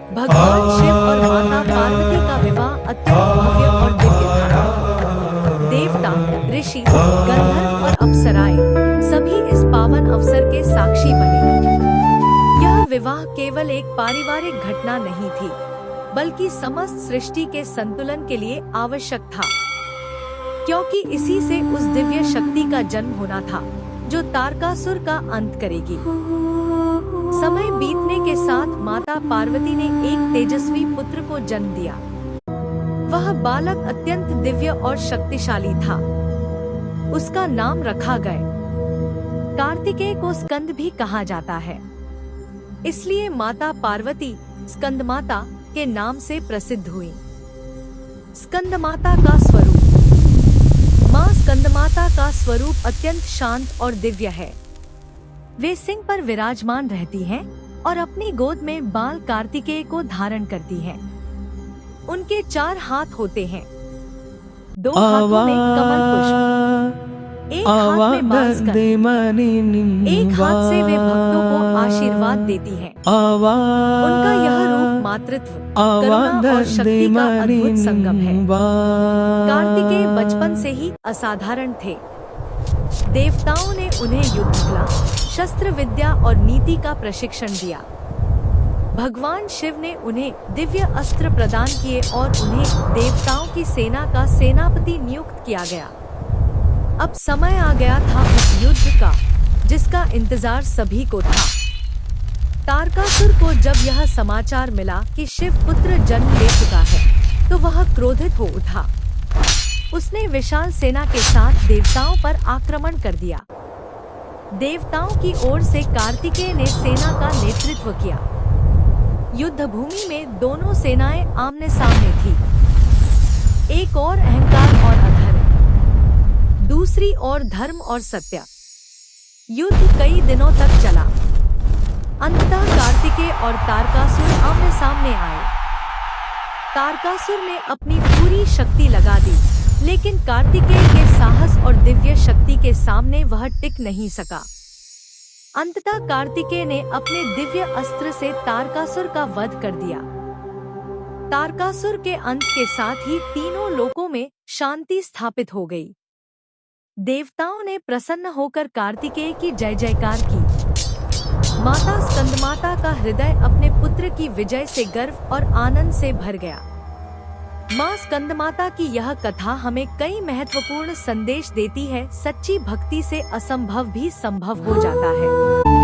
भगवान शिव और माता पार्वती का विवाह अत्यंत भव्य और दिव्य था। देवता, ऋषि, गंधर्व और अप्सराएं सभी इस पावन अवसर के साक्षी बने। यह विवाह केवल एक पारिवारिक घटना नहीं थी, बल्कि समस्त सृष्टि के संतुलन के लिए आवश्यक था, क्योंकि इसी से उस दिव्य शक्ति का जन्म होना था जो तारकासुर का अंत करेगी। समय बीतने के साथ माता पार्वती ने एक तेजस्वी पुत्र को जन्म दिया। वह बालक अत्यंत दिव्य और शक्तिशाली था। उसका नाम रखा गया कार्तिकेय को स्कंद भी कहा जाता है। इसलिए माता पार्वती स्कंदमाता के नाम से प्रसिद्ध हुई। स्कंदमाता का स्वरूप। मां स्कंदमाता का स्वरूप अत्यंत शांत और दिव्य है। वे सिंह पर विराजमान रहती हैं और अपनी गोद में बाल कार्तिकेय को धारण करती हैं। उनके 4 हाथ होते हैं, 2 हाथों में कमल पुष्प, एक हाथ में बांसकंद, एक हाथ से वे भक्तों को आशीर्वाद देती हैं। उनका यह रूप मातृत्व, करुणा और शक्ति का अद्भुत संगम है। कार्तिकेय बचपन से ही असाधारण थे। देवताओं ने उन्हें युद्ध कला, शस्त्र विद्या और नीति का प्रशिक्षण दिया। भगवान शिव ने उन्हें दिव्य अस्त्र प्रदान किए और उन्हें देवताओं की सेना का सेनापति नियुक्त किया गया। अब समय आ गया था उस युद्ध का जिसका इंतजार सभी को था। तारकासुर को जब यह समाचार मिला कि शिव पुत्र जन्म ले चुका है, तो वह क्रोधित हो उठा। उसने विशाल सेना के साथ देवताओं पर आक्रमण कर दिया। देवताओं की ओर से कार्तिकेय ने सेना का नेतृत्व किया। युद्ध भूमि में दोनों सेनाएं आमने सामने थी। एक और अहंकार और अधर्म, दूसरी ओर धर्म और सत्य। युद्ध कई दिनों तक चला। अंततः कार्तिकेय और तारकासुर आमने सामने आए। तारकासुर ने अपनी पूरी शक्ति लगा दी, लेकिन कार्तिकेय के साहस और दिव्य शक्ति के सामने वह टिक नहीं सका। अंततः कार्तिकेय ने अपने दिव्य अस्त्र से तारकासुर का वध कर दिया। तारकासुर के अंत के साथ ही तीनों लोकों में शांति स्थापित हो गई। देवताओं ने प्रसन्न होकर कार्तिकेय की जय जयकार की। माता स्कंदमाता का हृदय अपने पुत्र की विजय से गर्व और आनंद से भर गया। मां स्कंदमाता की यह कथा हमें कई महत्वपूर्ण संदेश देती है। सच्ची भक्ति से असंभव भी संभव हो जाता है।